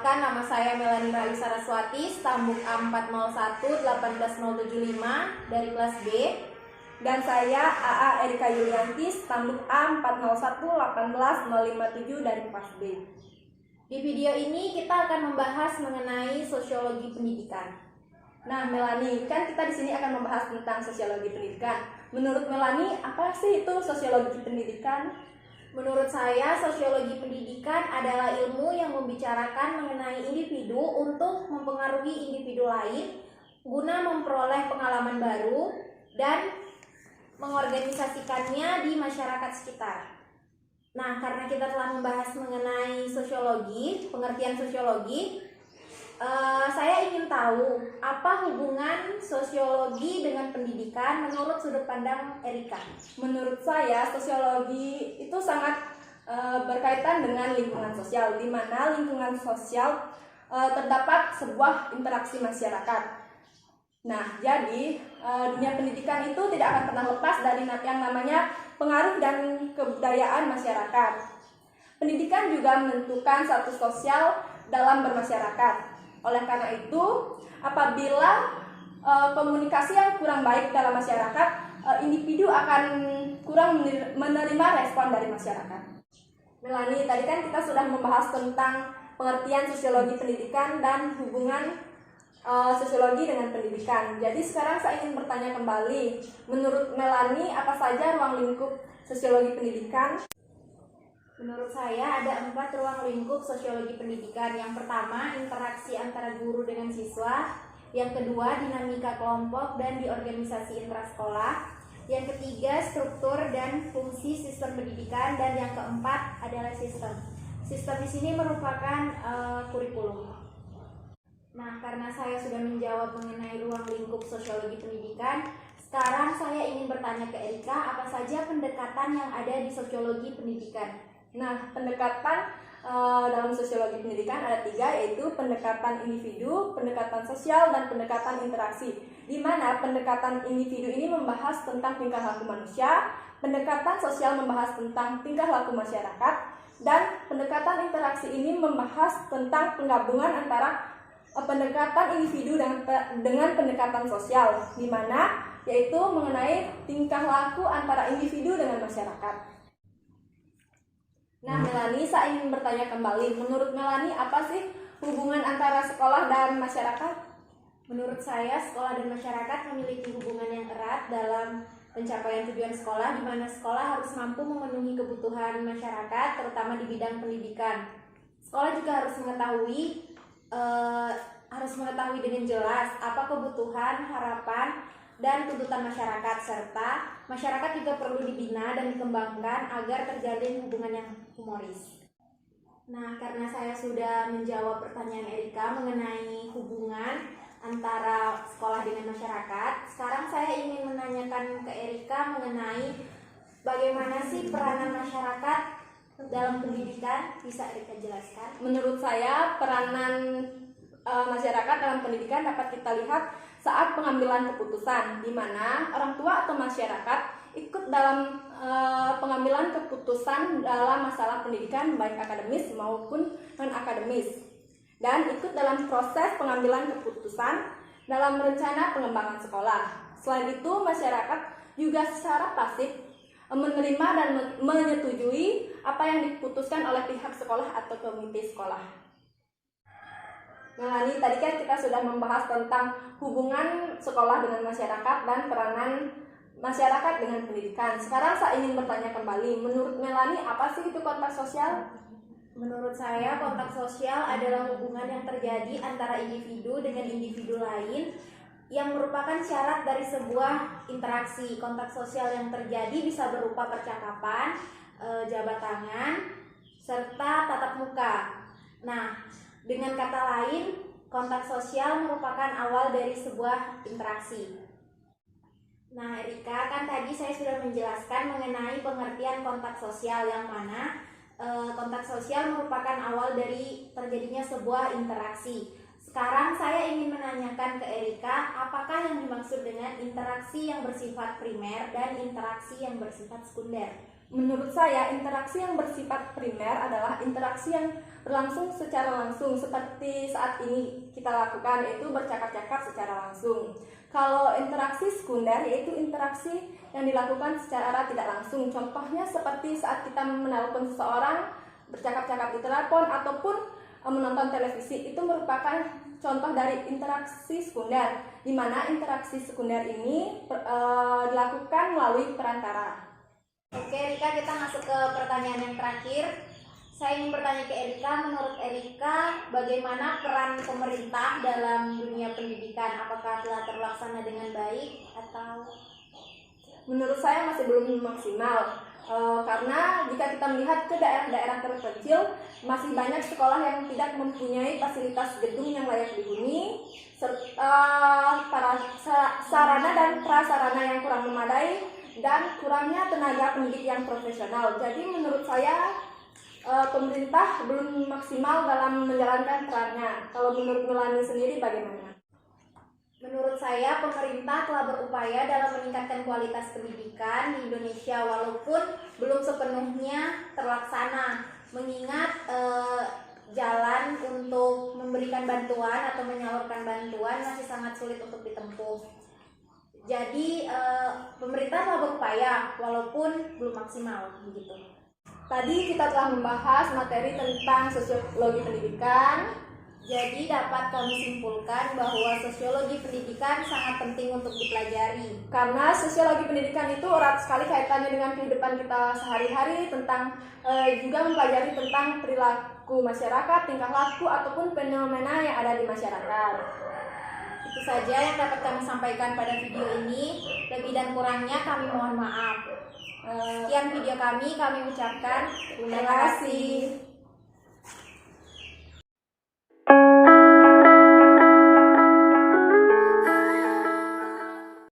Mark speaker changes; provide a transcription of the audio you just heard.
Speaker 1: Perkenalkan, nama saya Melani Raisa Saraswati, stambuk A401-18075 dari kelas B.
Speaker 2: Dan saya AA Erika Yulianti, stambuk A401-18057 dari kelas B.
Speaker 1: Di video ini kita akan membahas mengenai sosiologi pendidikan.
Speaker 2: Nah, Melani, kan kita di sini akan membahas tentang sosiologi pendidikan. Menurut Melani, apa sih itu sosiologi pendidikan?
Speaker 1: Menurut saya, sosiologi pendidikan adalah ilmu yang membicarakan mengenai individu untuk mempengaruhi individu lain guna memperoleh pengalaman baru dan mengorganisasikannya di masyarakat sekitar. Nah, karena kita telah membahas mengenai sosiologi, pengertian sosiologi, saya ingin tahu apa hubungan sosiologi dengan pendidikan menurut sudut pandang Erika.
Speaker 2: Menurut saya, sosiologi itu sangat berkaitan dengan lingkungan sosial, di mana lingkungan sosial terdapat sebuah interaksi masyarakat. Nah, jadi dunia pendidikan itu tidak akan pernah lepas dari yang namanya pengaruh dan kebudayaan masyarakat. Pendidikan juga menentukan status sosial dalam bermasyarakat. Oleh karena itu, apabila komunikasi yang kurang baik dalam masyarakat, individu akan kurang menerima respon dari masyarakat. Melani, tadi kan kita sudah membahas tentang pengertian sosiologi pendidikan dan hubungan sosiologi dengan pendidikan. Jadi sekarang saya ingin bertanya kembali, menurut Melani, apa saja ruang lingkup sosiologi pendidikan?
Speaker 1: Menurut saya ada 4 ruang lingkup sosiologi pendidikan. Yang pertama, interaksi antara guru dengan siswa. Yang kedua, dinamika kelompok dan di organisasi intrasekolah. Yang ketiga, struktur dan fungsi sistem pendidikan. Dan yang keempat adalah sistem. Sistem di sini merupakan kurikulum. Nah, karena saya sudah menjawab mengenai ruang lingkup sosiologi pendidikan, sekarang saya ingin bertanya ke Erika, apa saja pendekatan yang ada di sosiologi pendidikan?
Speaker 2: Nah, pendekatan dalam sosiologi pendidikan ada 3, yaitu pendekatan individu, pendekatan sosial, dan pendekatan interaksi. Di mana pendekatan individu ini membahas tentang tingkah laku manusia, pendekatan sosial membahas tentang tingkah laku masyarakat, dan pendekatan interaksi ini membahas tentang penggabungan antara pendekatan individu dengan pendekatan sosial, di mana yaitu mengenai tingkah laku antara individu dengan masyarakat. Nah, Melani, saya ingin bertanya kembali. Menurut Melani, apa sih hubungan antara sekolah dan masyarakat?
Speaker 1: Menurut saya, sekolah dan masyarakat memiliki hubungan yang erat dalam pencapaian tujuan sekolah, di mana sekolah harus mampu memenuhi kebutuhan masyarakat, terutama di bidang pendidikan. Sekolah juga harus mengetahui dengan jelas apa kebutuhan, harapan, dan tuntutan masyarakat, serta masyarakat juga perlu dibina dan dikembangkan agar terjalin hubungan yang humoris. Nah, karena saya sudah menjawab pertanyaan Erika mengenai hubungan antara sekolah dengan masyarakat, sekarang saya ingin menanyakan ke Erika mengenai bagaimana sih peranan masyarakat dalam pendidikan. Bisa Erika jelaskan?
Speaker 2: Menurut saya, peranan masyarakat dalam pendidikan dapat kita lihat saat pengambilan keputusan, di mana orang tua atau masyarakat ikut dalam pengambilan keputusan dalam masalah pendidikan, baik akademis maupun non-akademis, dan ikut dalam proses pengambilan keputusan dalam rencana pengembangan sekolah. Selain itu, masyarakat juga secara pasif menerima dan menyetujui apa yang diputuskan oleh pihak sekolah atau komite sekolah. Melani, tadi kan kita sudah membahas tentang hubungan sekolah dengan masyarakat dan peranan masyarakat dengan pendidikan. Sekarang saya ingin bertanya kembali, menurut Melani, apa sih itu kontak sosial?
Speaker 1: Menurut saya, kontak sosial adalah hubungan yang terjadi antara individu dengan individu lain yang merupakan syarat dari sebuah interaksi. Kontak sosial yang terjadi bisa berupa percakapan, jabat tangan, serta tatap muka. Nah, dengan kata lain, kontak sosial merupakan awal dari sebuah interaksi. Nah, Erika, kan tadi saya sudah menjelaskan mengenai pengertian kontak sosial, yang mana kontak sosial merupakan awal dari terjadinya sebuah interaksi. Sekarang saya ingin menanyakan ke Erika, apakah yang dimaksud dengan interaksi yang bersifat primer dan interaksi yang bersifat sekunder?
Speaker 2: Menurut saya, interaksi yang bersifat primer adalah interaksi yang berlangsung secara langsung, seperti saat ini kita lakukan, yaitu bercakap-cakap secara langsung. Kalau interaksi sekunder, yaitu interaksi yang dilakukan secara tidak langsung. Contohnya seperti saat kita menelpon seseorang, bercakap-cakap di telepon, ataupun menonton televisi. Itu merupakan contoh dari interaksi sekunder, di mana interaksi sekunder ini dilakukan melalui perantara.
Speaker 1: Oke Erika, kita masuk ke pertanyaan yang terakhir. Saya ingin bertanya ke Erika, menurut Erika bagaimana peran pemerintah dalam dunia pendidikan? Apakah telah terlaksana dengan baik atau?
Speaker 2: Menurut saya masih belum maksimal, karena jika kita melihat ke daerah-daerah terpencil, masih banyak sekolah yang tidak mempunyai fasilitas gedung yang layak dihuni, serta sarana dan prasarana yang kurang memadai, dan kurangnya tenaga pendidik yang profesional. Jadi menurut saya pemerintah belum maksimal dalam menjalankan perannya. Kalau menurut Melani sendiri bagaimana?
Speaker 1: Menurut saya pemerintah telah berupaya dalam meningkatkan kualitas pendidikan di Indonesia walaupun belum sepenuhnya terlaksana. Mengingat jalan untuk memberikan bantuan atau menyalurkan bantuan masih sangat sulit untuk ditempuh. Jadi pemerintah telah berupaya walaupun belum maksimal begitu.
Speaker 2: Tadi kita telah membahas materi tentang sosiologi pendidikan.
Speaker 1: Jadi dapat kami simpulkan bahwa sosiologi pendidikan sangat penting untuk dipelajari.
Speaker 2: Karena sosiologi pendidikan itu erat sekali kaitannya dengan kehidupan kita sehari-hari, tentang juga mempelajari tentang perilaku masyarakat, tingkah laku ataupun fenomena yang ada di masyarakat.
Speaker 1: Itu saja yang dapat kami sampaikan pada video ini. Lebih dan kurangnya kami mohon maaf. Sekian video kami ucapkan terima kasih.